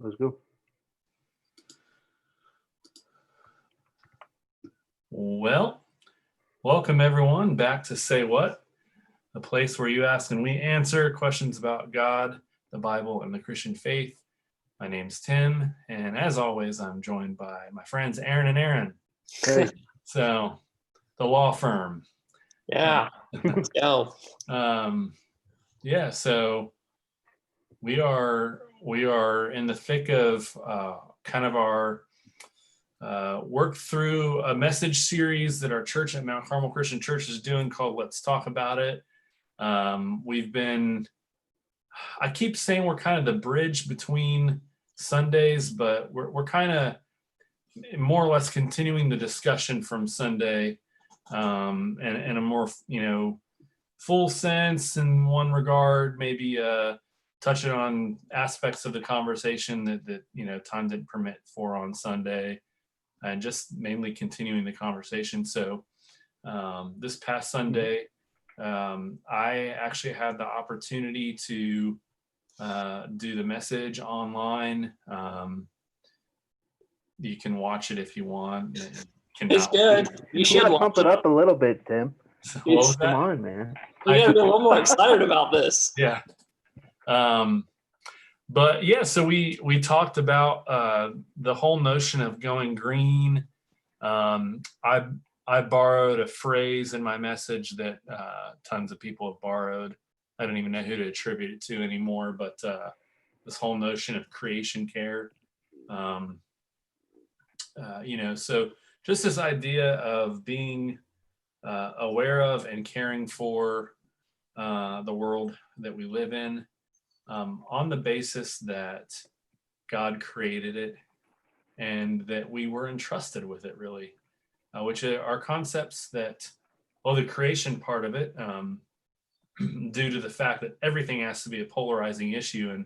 Let's go. Well, welcome everyone back to Say What, a place where you ask and we answer questions about God, the Bible, and the Christian faith. My name's Tim, and as always, I'm joined by my friends Aaron and Aaron. Hey. So, the law firm. Yeah, let's go. So we are in the thick of kind of our work through a message series that our church at Mount Carmel Christian Church is doing called Let's Talk About It. I keep saying we're kind of the bridge between Sundays, but we're kind of more or less continuing the discussion from Sunday in a more, full sense in one regard, maybe touching on aspects of the conversation that time didn't permit for on Sunday, and just mainly continuing the conversation. So this past Sunday, I actually had the opportunity to do the message online. You can watch it if you want. It's good. You should Pump it up a little bit, Tim. What was that? Come on, man. You gotta be a little more excited about this. Yeah. But yeah, so we talked about the whole notion of going green. I borrowed a phrase in my message that tons of people have borrowed. I don't even know who to attribute it to anymore, but this whole notion of creation care. So just this idea of being aware of and caring for the world that we live in, on the basis that God created it and that we were entrusted with it, really, which are concepts that, the creation part of it, due to the fact that everything has to be a polarizing issue, and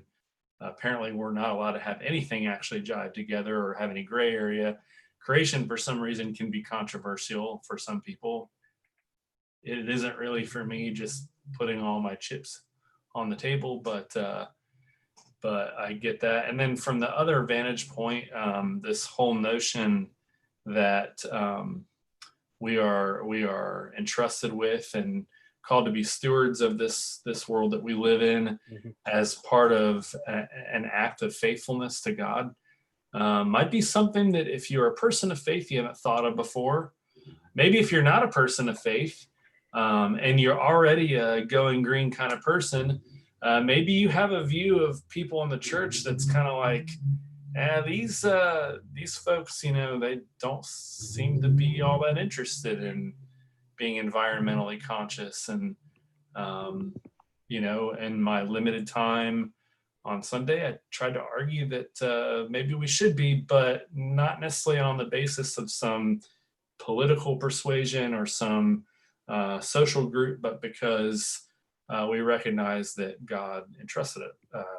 apparently we're not allowed to have anything actually jive together or have any gray area. Creation, for some reason, can be controversial for some people. It isn't really for me, just putting all my chips on the table, but I get that. And then from the other vantage point, this whole notion that we are entrusted with and called to be stewards of this world that we live in, as part of an act of faithfulness to God, might be something that if you're a person of faith, you haven't thought of before. Maybe if you're not a person of faith, and you're already a going green kind of person, maybe you have a view of people in the church that's kind of like, these folks, they don't seem to be all that interested in being environmentally conscious. And, in my limited time on Sunday, I tried to argue that maybe we should be, but not necessarily on the basis of some political persuasion or some social group, but because we recognize that God entrusted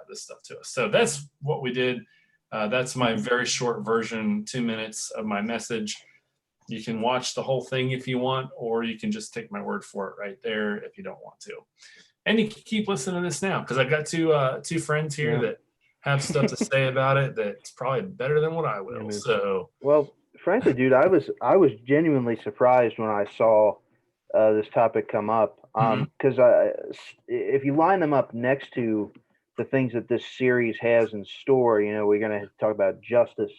this stuff to us. So that's what we did. That's my very short version, 2 minutes of my message. You can watch the whole thing if you want, or you can just take my word for it right there if you don't want to. And you can keep listening to this now, because I've got two friends here that have stuff to say about it that's probably better than what I will. So, well, frankly, dude, I was genuinely surprised when I saw this topic come up, because if you line them up next to the things that this series has in store, we're going to talk about justice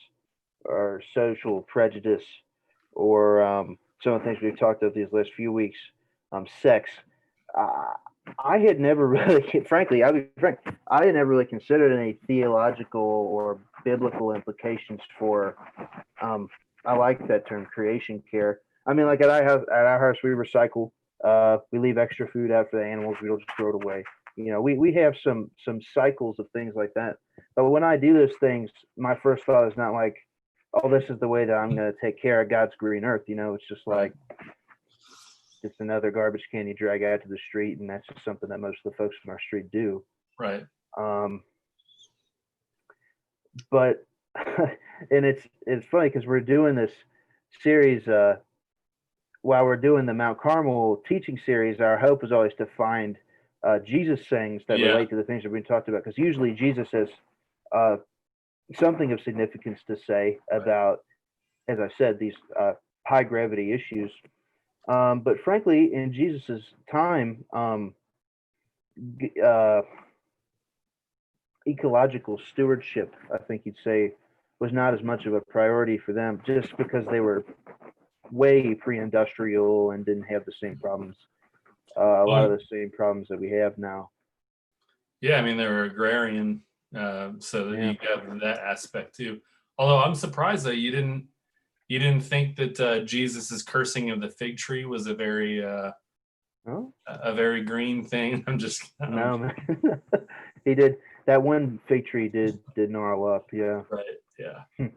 or social prejudice, or some of the things we've talked about these last few weeks, sex. I had never really, frankly, I had never really considered any theological or biblical implications for, I like that term, creation care. I mean, like at our house, we recycle. We leave extra food out for the animals. We don't just throw it away. We have some cycles of things like that. But when I do those things, my first thought is not like, oh, this is the way that I'm going to take care of God's green earth. It's just like, it's another garbage can you drag out to the street, and that's just something that most of the folks on our street do. Right. But and it's funny because we're doing this series while we're doing the Mount Carmel teaching series. Our hope is always to find Jesus sayings that relate to the things that we've been talked about, because usually Jesus says something of significance to say about, as I said, these high gravity issues. But frankly, in Jesus's time, uh, ecological stewardship, I think you'd say, was not as much of a priority for them, just because they were way pre-industrial and didn't have the same problems, a lot of the same problems that we have now. Yeah, I mean they were agrarian, so that Yeah. you got that aspect too. Although I'm surprised that you didn't think that Jesus's cursing of the fig tree was Oh a very green thing. no, man. He did that one fig tree did gnarl up. Yeah. right, yeah.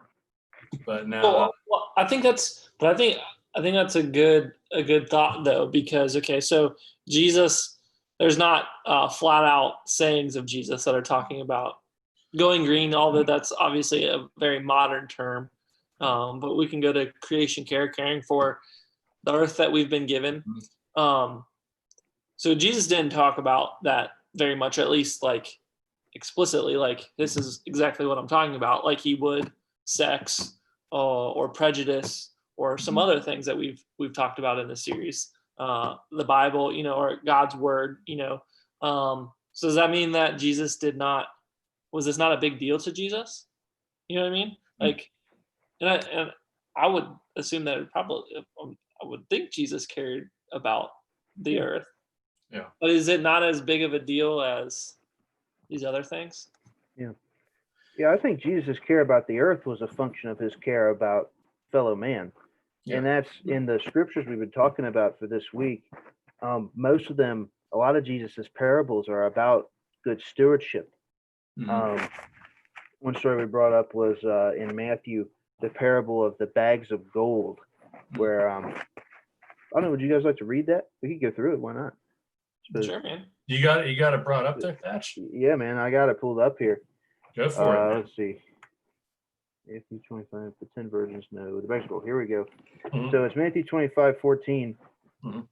But now, Well, I think that's a good thought though, because okay, so Jesus, there's not flat out sayings of Jesus that are talking about going green, although that's obviously a very modern term. But we can go to creation care, caring for the earth that we've been given. Um, so Jesus didn't talk about that very much, at least like explicitly, like this is exactly what I'm talking about, like he would sex or prejudice or some other things that we've talked about in this series. The Bible, or God's word, so does that mean that Jesus was this not a big deal to Jesus? You know what I mean? Like, and I would assume that I would think Jesus cared about the Yeah. earth, yeah. but is it not as big of a deal as these other things? Yeah, I think Jesus' care about the earth was a function of his care about fellow man. Yeah. And that's in the scriptures we've been talking about for this week. Most of them, a lot of Jesus's parables are about good stewardship. Mhm. One story we brought up was in Matthew, the parable of the bags of gold, where I don't know. Would you guys like to read that? We could go through it. Why not? Sure, man. You got it brought up there, Thatch? Yeah, man, I got it pulled up here. Go for it. Let's see. Matthew 25, the 10 versions, no. The bags of gold. Here we go. Mhm. So it's Matthew 25:14. Mhm.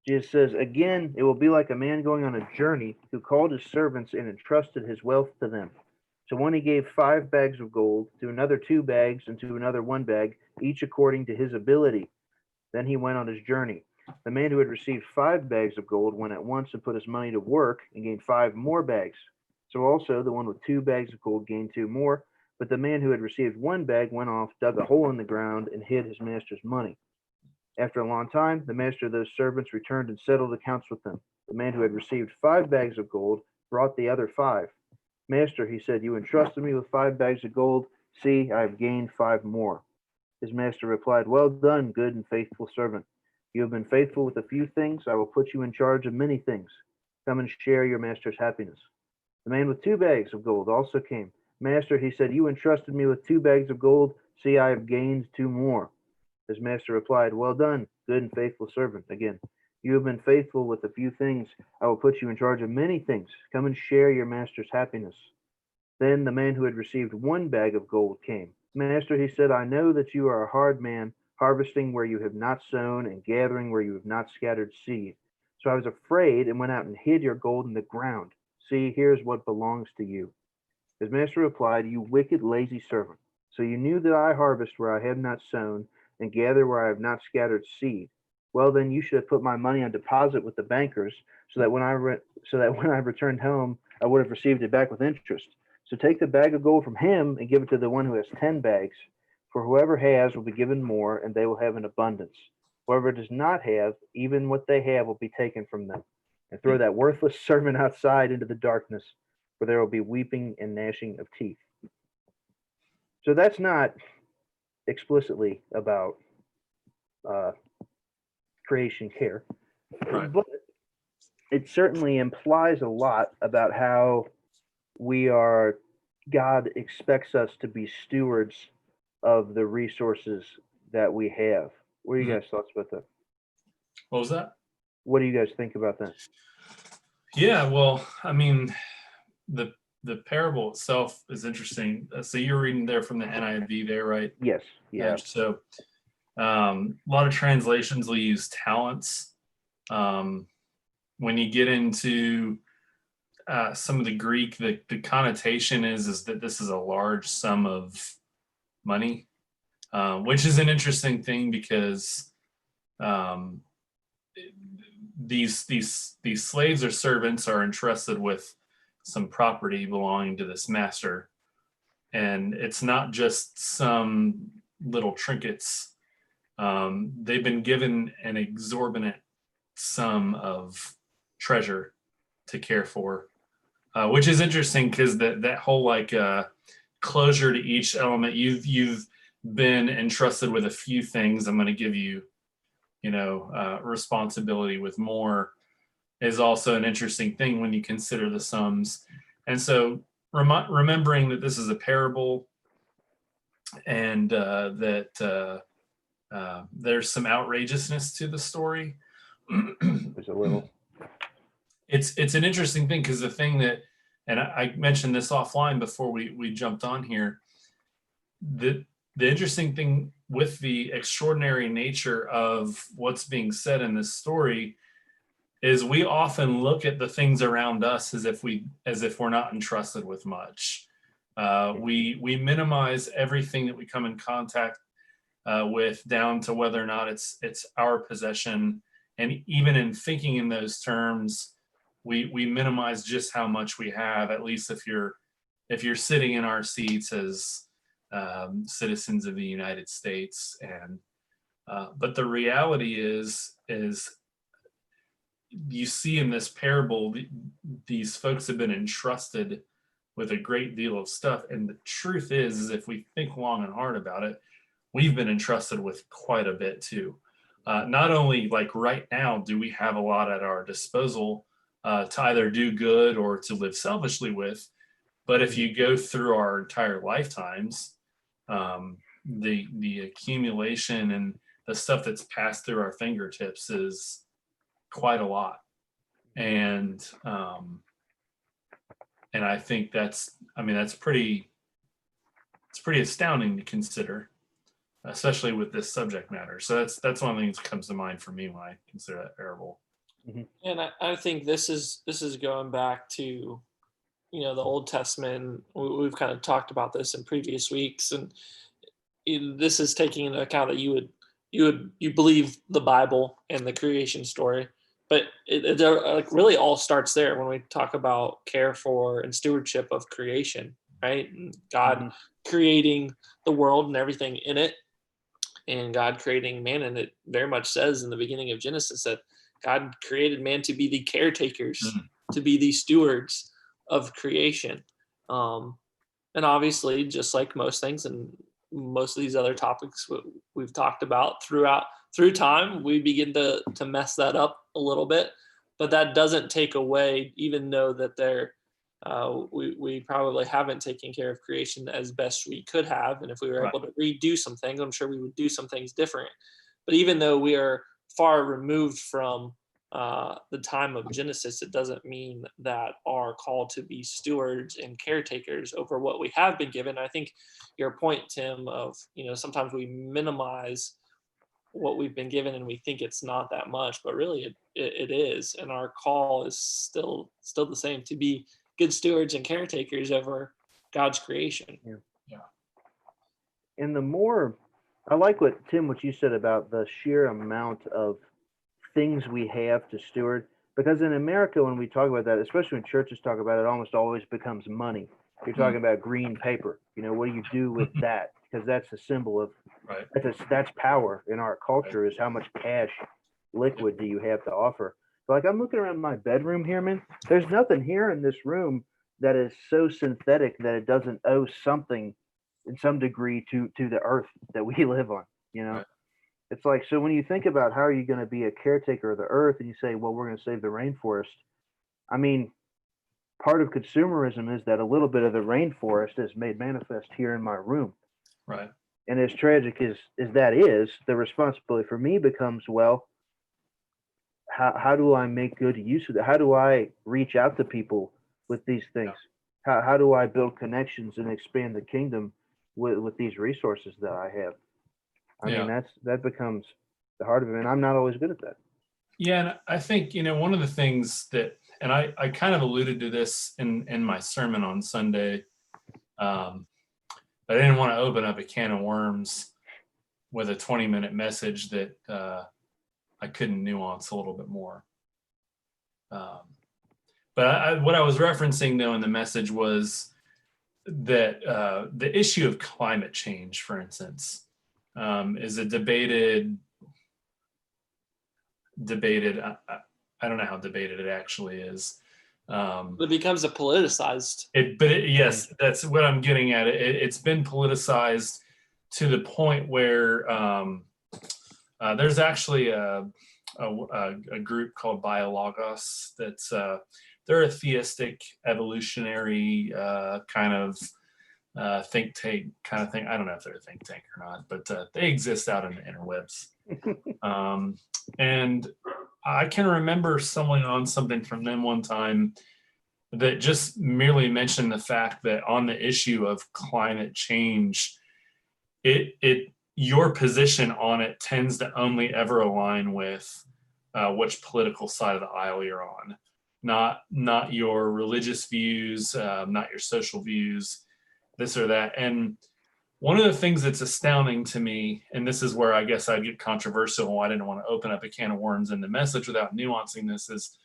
Jesus says, "Again, it will be like a man going on a journey who called his servants and entrusted his wealth to them. To one he gave 5 bags of gold, to another 2 bags, and to another 1 bag, each according to his ability. Then he went on his journey. The man who had received 5 bags of gold went at once and put his money to work and gained 5 more bags. So also the one with 2 bags of gold gained 2 more. But the man who had received 1 bag went off, dug a hole in the ground, and hid his master's money. After a long time, the master of those servants returned and settled accounts with them. The man who had received 5 bags of gold brought the other 5. Master, he said, you entrusted me with 5 bags of gold. See, I have gained 5 more. His master replied, well done, good and faithful servant. You have been faithful with a few things. I will put you in charge of many things. Come and share your master's happiness. The man with 2 bags of gold also came. Master, he said, you entrusted me with 2 bags of gold. See, I have gained 2 more. His master replied, well done, good and faithful servant. Again, you have been faithful with a few things. I will put you in charge of many things. Come and share your master's happiness. Then the man who had received 1 bag of gold came. Master, he said, I know that you are a hard man, harvesting where you have not sown and gathering where you have not scattered seed. So I was afraid and went out and hid your gold in the ground. See, here's what belongs to you. His master replied, you wicked, lazy servant. So you knew that I harvest where I have not sown and gather where I have not scattered seed. Well, then you should have put my money on deposit with the bankers, so that when I returned home, I would have received it back with interest. So take the bag of gold from him and give it to the one who has 10 bags. For whoever has will be given more, and they will have an abundance. Whoever does not have, even what they have will be taken from them. And throw that worthless servant outside into the darkness, where there will be weeping and gnashing of teeth. So that's not explicitly about uh, creation care, Right. but it certainly implies a lot about how God expects us to be stewards of the resources that we have. What are you guys' thoughts about that? What was that? What do you guys think about that? Yeah, well, I mean, the parable itself is interesting. So you're reading there from the NIV there, right? Yes. Yeah. So a lot of translations will use talents. When you get into some of the Greek, the connotation is that this is a large sum of money, which is an interesting thing because um, these slaves or servants are entrusted with some property belonging to this master, and it's not just some little trinkets. They've been given an exorbitant sum of treasure to care for, which is interesting because that whole like closure to each element. You've been entrusted with a few things. I'm going to give you, responsibility with more, is also an interesting thing when you consider the sums. And so remembering that this is a parable, and that there's some outrageousness to the story. There's a little. It's an interesting thing because the thing that, and I mentioned this offline before we jumped on here, the interesting thing with the extraordinary nature of what's being said in this story is we often look at the things around us as if we're not entrusted with much. We minimize everything that we come in contact with, down to whether or not it's our possession. And even in thinking in those terms, we minimize just how much we have, at least if you're sitting in our seats as citizens of the United States. And but the reality is you see in this parable, these folks have been entrusted with a great deal of stuff. And the truth is if we think long and hard about it, we've been entrusted with quite a bit too. Not only like right now do we have a lot at our disposal to either do good or to live selfishly with, but if you go through our entire lifetimes, the accumulation and the stuff that's passed through our fingertips is quite a lot. And I think that's pretty astounding to consider, especially with this subject matter. So that's one of the things that comes to mind for me when I consider that parable. Mm-hmm. And I think this is going back to, the Old Testament. We've kind of talked about this in previous weeks, and this is taking into account that you believe the Bible and the creation story, but it like really all starts there when we talk about care for and stewardship of creation, right? And God creating the world and everything in it, and God creating man. And it very much says in the beginning of Genesis that God created man to be the caretakers, to be the stewards of creation. And obviously, just like most things and most of these other topics we've talked about through time, we begin to mess that up a little bit. But that doesn't take away, even though that we probably haven't taken care of creation as best we could have. And if we were able to redo some things, I'm sure we would do some things different. But even though we are far removed from the time of Genesis, it doesn't mean that our call to be stewards and caretakers over what we have been given. I think your point, Tim, of sometimes we minimize what we've been given and we think it's not that much, but really it is. And our call is still the same, to be good stewards and caretakers over God's creation. Yeah. And the more, I like what you said about the sheer amount of things we have to steward, because in America, when we talk about that, especially when churches talk about it, it almost always becomes money. You're talking about green paper. What do you do with that? Because that's a symbol of that's power in our culture, is how much cash liquid do you have to offer. So like, I'm looking around my bedroom here, man. There's nothing here in this room that is so synthetic that it doesn't owe something in some degree to the earth that we live on. It's like, so when you think about how are you going to be a caretaker of the earth, and you say, well, we're going to save the rainforest. I mean, part of consumerism is that a little bit of the rainforest is made manifest here in my room. Right. And as tragic as that is, the responsibility for me becomes, well, how do I make good use of that? How do I reach out to people with these things? Yeah. How do I build connections and expand the kingdom with these resources that I have? I mean, that becomes the heart of it, and I'm not always good at that. Yeah, and I think one of the things that and I kind of alluded to this in my sermon on Sunday. But I didn't want to open up a can of worms with a 20-minute message that I couldn't nuance a little bit more. But what I was referencing, though, in the message was that the issue of climate change, for instance, is a debated. I don't know how debated it actually is. It becomes a politicized. Yes, that's what I'm getting at. It's been politicized to the point where there's actually a group called Biologos that's they're a theistic evolutionary kind of think tank kind of thing. I don't know if they're a think tank or not, but they exist out in the interwebs. And I can remember stumbling on something from them one time that just merely mentioned the fact that on the issue of climate change, your position on it tends to only ever align with which political side of the aisle you're on, not your religious views, not your social views, this or that. And one of the things that's astounding to me, and this is where I guess I'd get controversial, I didn't want to open up a can of worms in the message without nuancing this, is,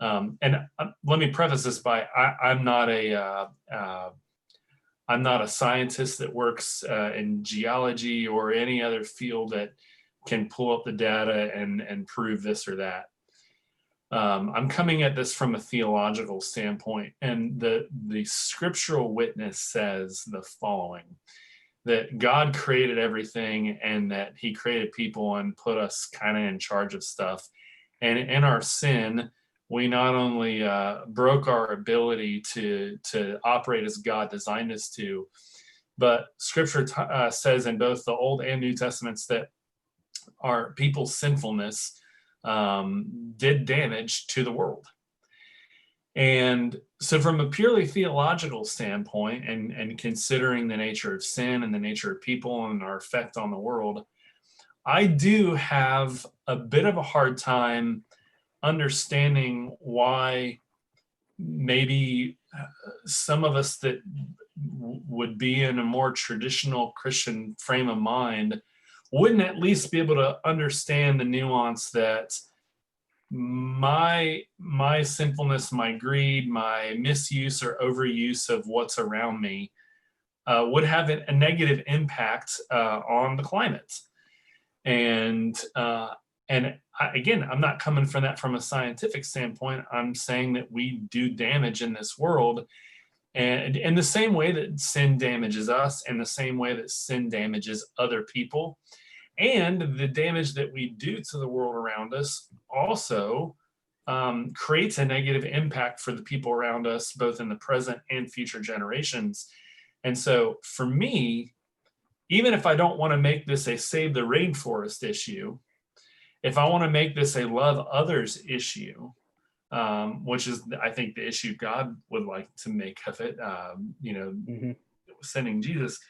let me preface this by I'm not a scientist that works in geology or any other field that can pull up the data and prove this or that. I'm coming at this from a theological standpoint, and the scriptural witness says the following: that God created everything, and that he created people and put us kind of in charge of stuff. And in our sin, we not only broke our ability to operate as God designed us to, but scripture says in both the Old and New Testaments that our people's sinfulness did damage to the world. And so from a purely theological standpoint, and considering the nature of sin and the nature of people and our effect on the world, I do have a bit of a hard time understanding why maybe some of us that would be in a more traditional Christian frame of mind wouldn't at least be able to understand the nuance that my sinfulness, my greed, my misuse or overuse of what's around me would have a negative impact on the climate. And again, I'm not coming from that from a scientific standpoint. I'm saying that we do damage in this world, and in the same way that sin damages us, and the same way that sin damages other people. And the damage that we do to the world around us also creates a negative impact for the people around us, both in the present and future generations. And so for me, even if I don't want to make this a save the rainforest issue, if I want to make this a love others issue, which is, I think, the issue God would like to make of it, sending Jesus,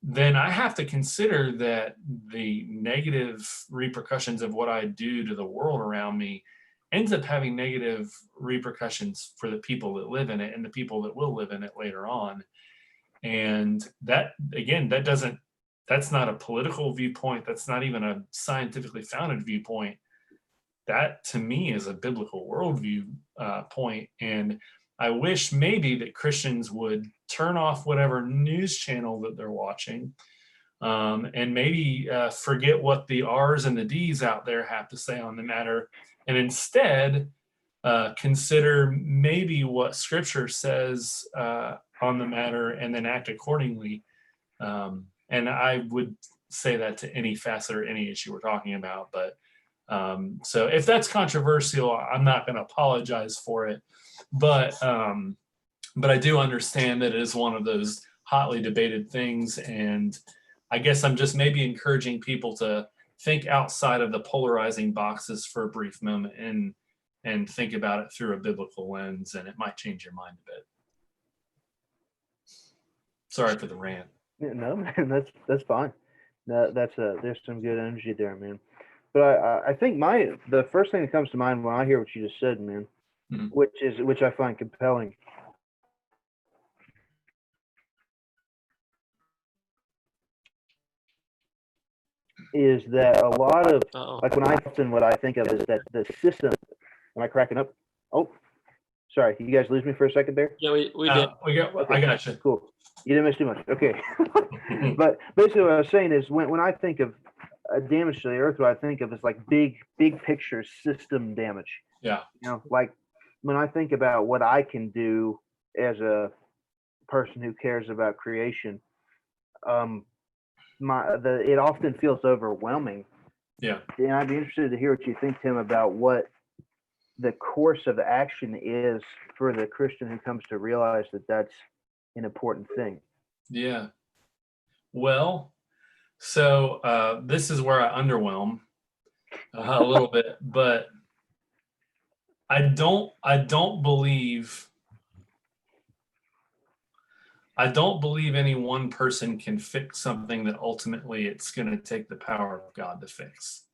then I have to consider that the negative repercussions of what I do to the world around me ends up having negative repercussions for the people that live in it and the people that will live in it later on. And that, again, that's not a political viewpoint. That's not even a scientifically founded viewpoint. That, to me, is a biblical worldview point. And I wish maybe that Christians would turn off whatever news channel that they're watching, and maybe forget what the R's and the D's out there have to say on the matter, and instead consider maybe what Scripture says on the matter, and then act accordingly. And I would say that to any facet or any issue we're talking about. But so if that's controversial, I'm not going to apologize for it. But I do understand that it is one of those hotly debated things. And I guess I'm just maybe encouraging people to think outside of the polarizing boxes for a brief moment and think about it through a biblical lens, and it might change your mind a bit. Sorry for the rant. Yeah, no, man, that's fine. There's some good energy there, man. But I think the first thing that comes to mind when I hear what you just said, man, Mhm. which I find compelling. Is that a lot of Uh-oh. like what I think of is that the system. Am I cracking up? Oh, sorry, you guys lose me for a second there. Yeah, we did. Okay. I got you. Cool. You didn't miss too much. Okay. But basically, what I was saying is when I think of damage to the earth, what I think of is like big picture system damage. Yeah. Like when I think about what I can do as a person who cares about creation, it often feels overwhelming. Yeah. And I'd be interested to hear what you think, Tim, about what the course of action is for the Christian who comes to realize that that's an important thing. Yeah. Well, so this is where I underwhelm a little bit, but I don't believe any one person can fix something that ultimately it's going to take the power of God to fix.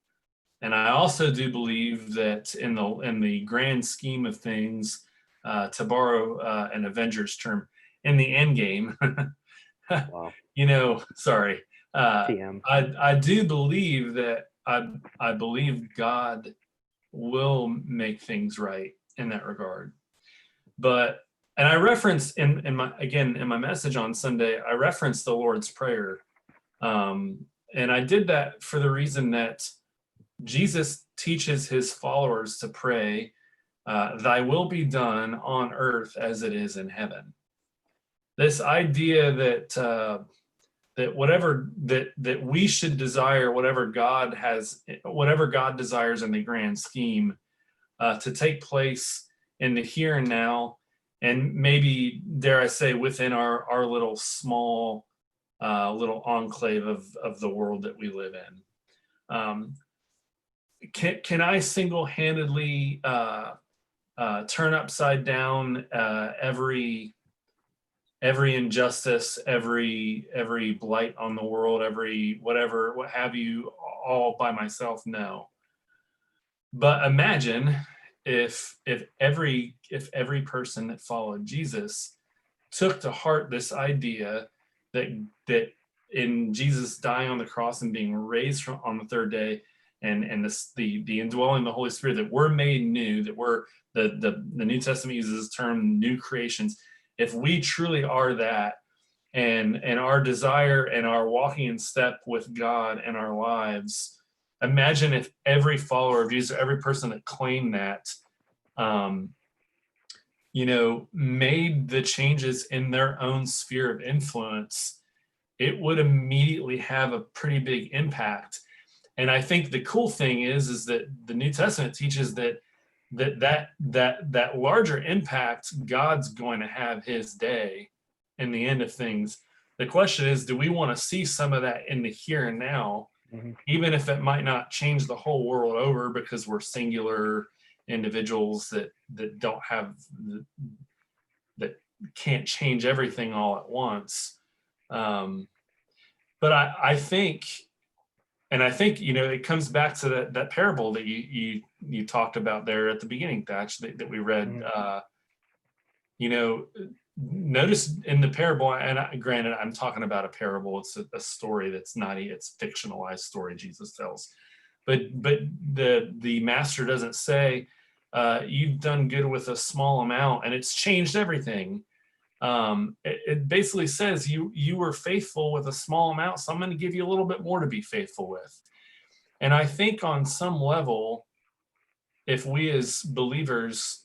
And I also do believe that in the grand scheme of things, to borrow an Avengers term, in the end game, Wow. sorry, TM. I do believe that I believe God will make things right in that regard. But and I referenced in my message on Sunday, I referenced the Lord's Prayer, and I did that for the reason that Jesus teaches his followers to pray, "Thy will be done on earth as it is in heaven." This idea that whatever that we should desire, whatever God desires in the grand scheme, to take place in the here and now, and maybe, dare I say, within our little small little enclave of the world that we live in. Can I single-handedly turn upside down every injustice, every blight on the world, every whatever, what have you, all by myself? No. But imagine if every person that followed Jesus took to heart this idea that in Jesus dying on the cross and being raised on the third day, and the indwelling of the Holy Spirit, that we're made new, that we're the New Testament uses the term new creations. If we truly are that, and our desire and our walking in step with God in our lives, imagine if every follower of Jesus, every person that claimed that, made the changes in their own sphere of influence, it would immediately have a pretty big impact. And I think the cool thing is that the New Testament teaches that larger impact, God's going to have his day in the end of things. The question is, do we want to see some of that in the here and now, even if it might not change the whole world over, because we're singular individuals that don't have that can't change everything all at once. But I think it comes back to that parable that you talked about there at the beginning, Thatch, that we read. Notice in the parable, and granted, I'm talking about a parable. It's a story it's fictionalized story Jesus tells, but the master doesn't say, "You've done good with a small amount, and it's changed everything." It basically says you were faithful with a small amount, so I'm going to give you a little bit more to be faithful with. And I think on some level, if we as believers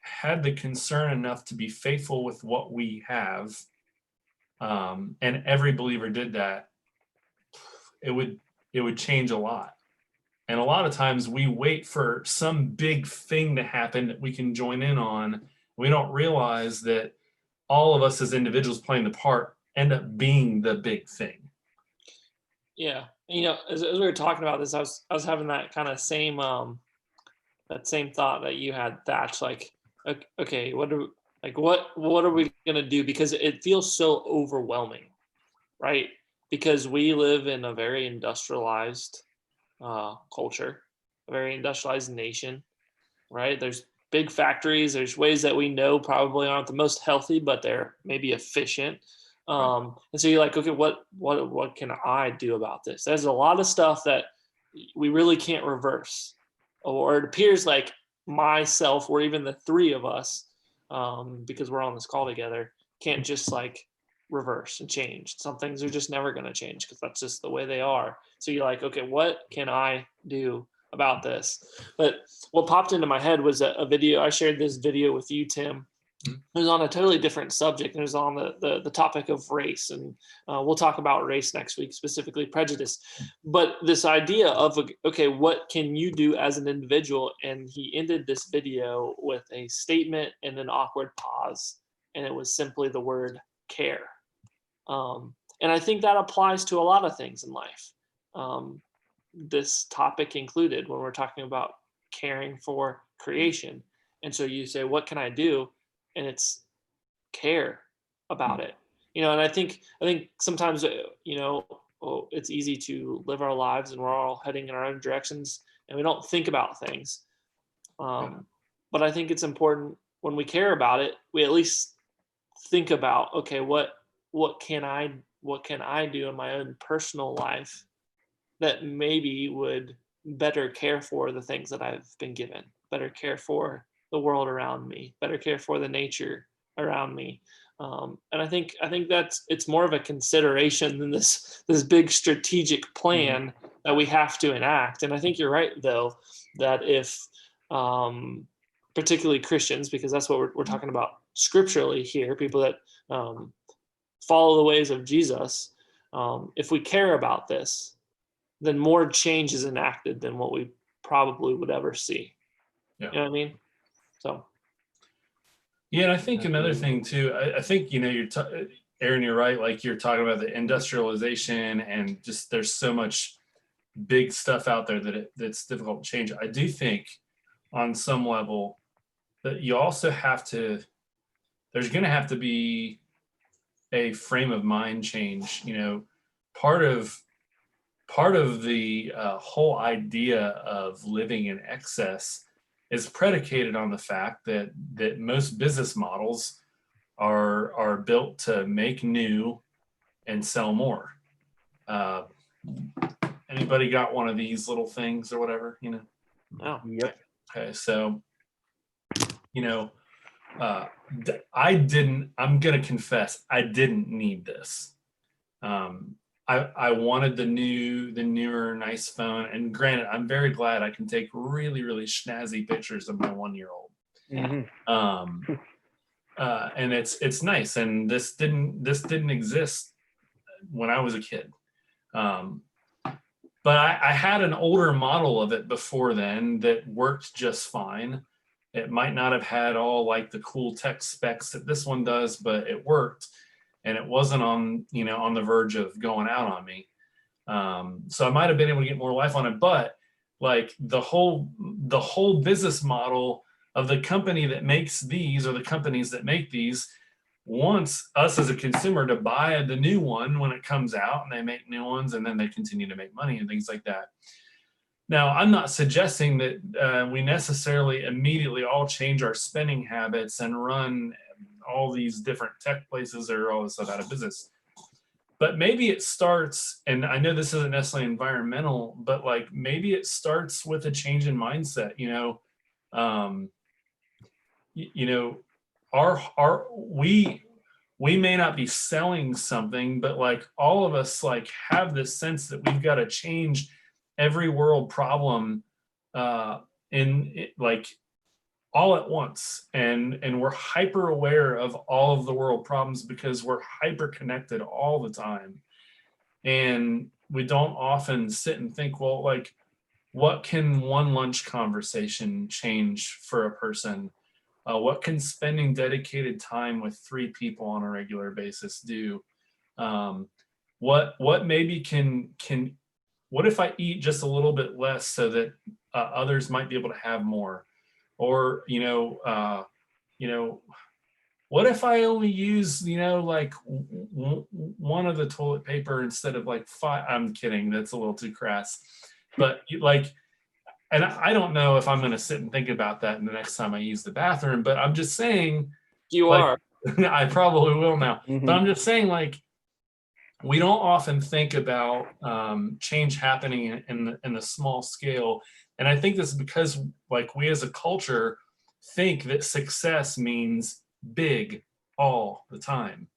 had the concern enough to be faithful with what we have, and every believer did that, it would change a lot. And a lot of times we wait for some big thing to happen that we can join in on. We don't realize that all of us as individuals playing the part end up being the big thing. Yeah, as we were talking about this, I was having that kind of same that same thought that you had, Thatch. Like, okay, what are we gonna do? Because it feels so overwhelming, right? Because we live in a very industrialized culture, a very industrialized nation, right? There's big factories. There's ways that we know probably aren't the most healthy, but they're maybe efficient. And so you're like, okay, what can I do about this? There's a lot of stuff that we really can't reverse, or it appears like myself, or even the three of us, because we're on this call together, can't just like reverse and change. Some things are just never going to change because that's just the way they are. So you're like, okay, what can I do about this? But what popped into my head was a video. I shared this video with you, Tim. It was on a totally different subject. It was on the topic of race. And we'll talk about race next week, specifically prejudice. But this idea of, okay, what can you do as an individual? And he ended this video with a statement and an awkward pause. And it was simply the word care. And I think that applies to a lot of things in life. This topic included, when we're talking about caring for creation. And so you say, what can I do? And it's care about it, and I think sometimes, it's easy to live our lives and we're all heading in our own directions and we don't think about things. But I think it's important when we care about it, we at least think about, okay, what can I do in my own personal life that maybe would better care for the things that I've been given, better care for the world around me, better care for the nature around me. And I think it's more of a consideration than this big strategic plan that we have to enact. And I think you're right, though, that if particularly Christians, because that's what we're talking about scripturally here, people that follow the ways of Jesus, if we care about this, then more change is enacted than what we probably would ever see. Yeah. You know what I mean? So. Yeah, and I think another thing too, I think, Aaron, you're right. Like you're talking about the industrialization and just there's so much big stuff out there that's difficult to change. I do think on some level that you also there's going to have to be a frame of mind change. Part of the whole idea of living in excess is predicated on the fact that most business models are built to make new and sell more. Anybody got one of these little things or whatever? Oh. Yep. Okay, so I'm gonna confess, I didn't need this. I wanted the newer nice phone, and granted, I'm very glad I can take really, really snazzy pictures of my 1-year-old. Mm-hmm. And it's nice, and this didn't exist when I was a kid. But I had an older model of it before then that worked just fine. It might not have had all like the cool tech specs that this one does, but it worked. And it wasn't on the verge of going out on me. So I might have been able to get more life on it, but like the whole business model of the company that makes these, or the companies that make these, wants us as a consumer to buy the new one when it comes out, and they make new ones, and then they continue to make money and things like that. Now, I'm not suggesting that we necessarily immediately all change our spending habits and run all these different tech places that are all this stuff out of business. But maybe it starts, and I know this isn't necessarily environmental, but like maybe it starts with a change in mindset. We may not be selling something, but like all of us like have this sense that we've got to change every world problem like all at once, and we're hyper aware of all of the world problems because we're hyper connected all the time, and we don't often sit and think, well, like, what can one lunch conversation change for a person? What can spending dedicated time with 3 people on a regular basis do? What maybe can what if I eat just a little bit less so that others might be able to have more? Or, what if I only use, like one of the toilet paper instead of like 5? I'm kidding. That's a little too crass. But like, and I don't know if I'm going to sit and think about that the next time I use the bathroom, but I'm just saying, You like, are. I probably will now, but Mhm. I'm just saying, like, we don't often think about change happening in the small scale. And I think this is because, like, we as a culture think that success means big all the time.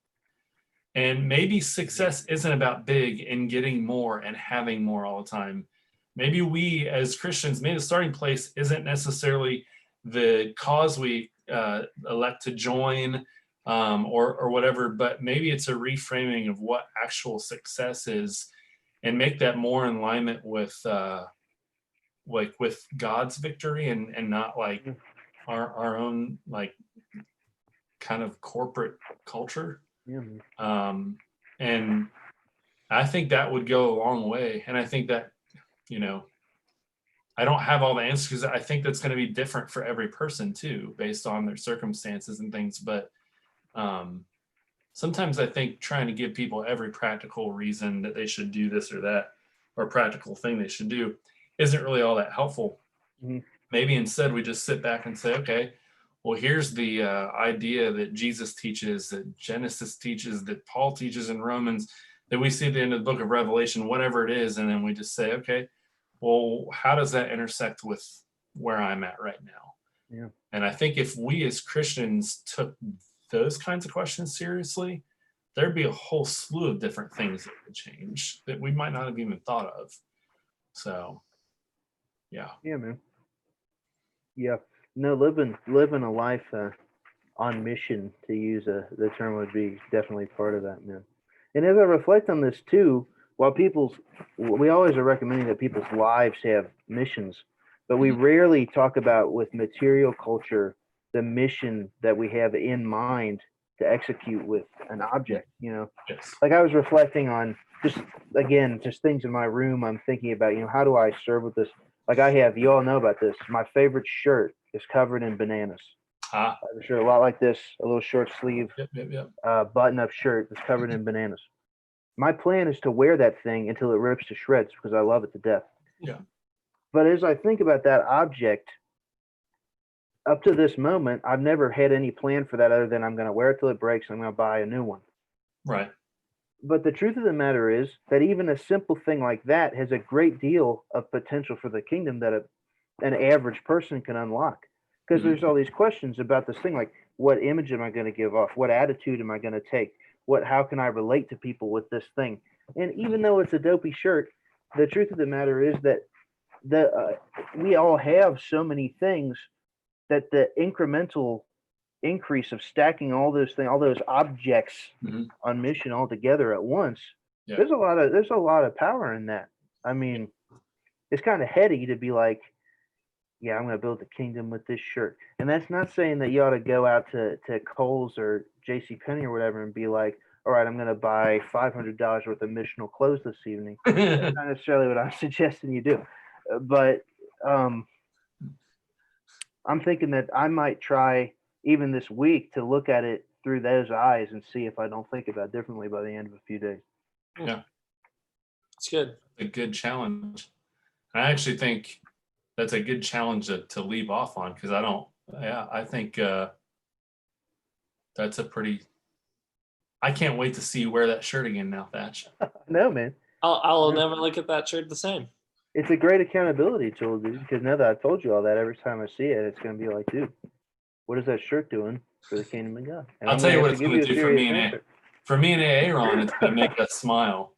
And maybe success isn't about big and getting more and having more all the time. Maybe we as Christians, maybe the starting place isn't necessarily the cause we elect to join, or whatever, but maybe it's a reframing of what actual success is, and make that more in alignment with like with God's victory, and not like Yeah. our own like kind of corporate culture. Yeah, man. And I think that would go a long way. And I think that, you know, I don't have all the answers because I think that's going to be different for every person too, based on their circumstances and things. But um, sometimes I think trying to give people every practical reason that they should do this or that, or practical thing they should do, isn't really all that helpful. Mhm. Maybe instead we just sit back and say, okay, well, here's the idea that Jesus teaches, that Genesis teaches, that Paul teaches in Romans, that we see at the end of the book of Revelation, whatever it is. And then we just say, okay, well, how does that intersect with where I'm at right now? Yeah. And I think if we as Christians took those kinds of questions seriously, there'd be a whole slew of different things that would change that we might not have even thought of. So, yeah. Yeah, man. Yeah. No, living a life on mission, to use the term, would be definitely part of that, man. And as I reflect on this too, while we always are recommending that people's lives have missions, but we Mhm. rarely talk about with material culture the mission that we have in mind to execute with an object. Yes. Like I was reflecting on just things in my room. I'm thinking about, how do I serve with this? Like you all know about this. My favorite shirt is covered in bananas. Ah, I have a shirt a lot like this, a little short sleeve yep. button-up shirt that's covered in bananas. My plan is to wear that thing until it rips to shreds because I love it to death. Yeah. But as I think about that object, up to this moment, I've never had any plan for that other than I'm going to wear it till it breaks and I'm going to buy a new one. Right. But the truth of the matter is that even a simple thing like that has a great deal of potential for the kingdom that an average person can unlock. Because Mhm. there's all these questions about this thing, like what image am I going to give off? What attitude am I going to take? How can I relate to people with this thing? And even though it's a dopey shirt, the truth of the matter is that we all have so many things that the incremental increase of stacking all those things, all those objects Mhm. on mission all together at once, Yeah. there's a lot of power in that. I mean, it's kind of heady to be like, yeah, I'm going to build the kingdom with this shirt. And that's not saying that you ought to go out to Kohl's or J.C. Penney or whatever and be like, all right, I'm going to buy $500 worth of missional clothes this evening. That's not necessarily what I'm suggesting you do. But um, I'm thinking that I might try even this week to look at it through those eyes and see if I don't think about it differently by the end of a few days. Yeah. It's good. A good challenge. I actually think that's a good challenge to leave off on, because I think that's a pretty, I can't wait to see you wear that shirt again now, Thatch. No, man. I'll Yeah. never look at that shirt the same. It's a great accountability tool, dude, because now that I've told you all that, every time I see it, it's going to be like, dude, what is that shirt doing for the kingdom of God? And I'll I'm tell going to you have what to it's give going you to a do serious answer. for me and Aaron. It's going to make us smile.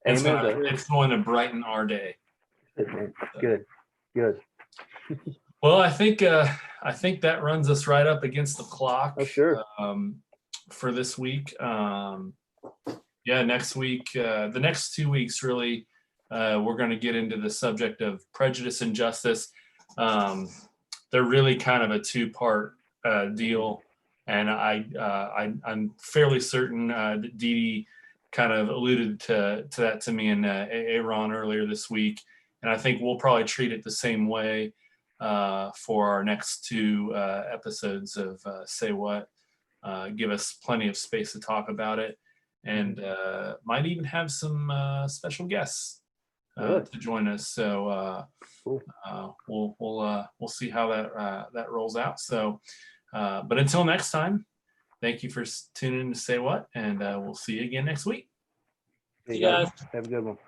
Amen, brother. It's going to brighten our day. Good. Well, I think that runs us right up against the clock. Oh, sure. For this week. Next week, the next 2 weeks, really, we're going to get into the subject of prejudice and justice. They're really kind of a two-part deal, and I'm fairly certain that Dee Dee kind of alluded to that to me and Aaron earlier this week, and I think we'll probably treat it the same way for our next two episodes of Say What. Give us plenty of space to talk about it, and might even have some special guests Really? to join us. So Cool. we'll see how that rolls out. So, but until next time, thank you for tuning in to Say What, and we'll see you again next week. Hey, You guys. Have a good one.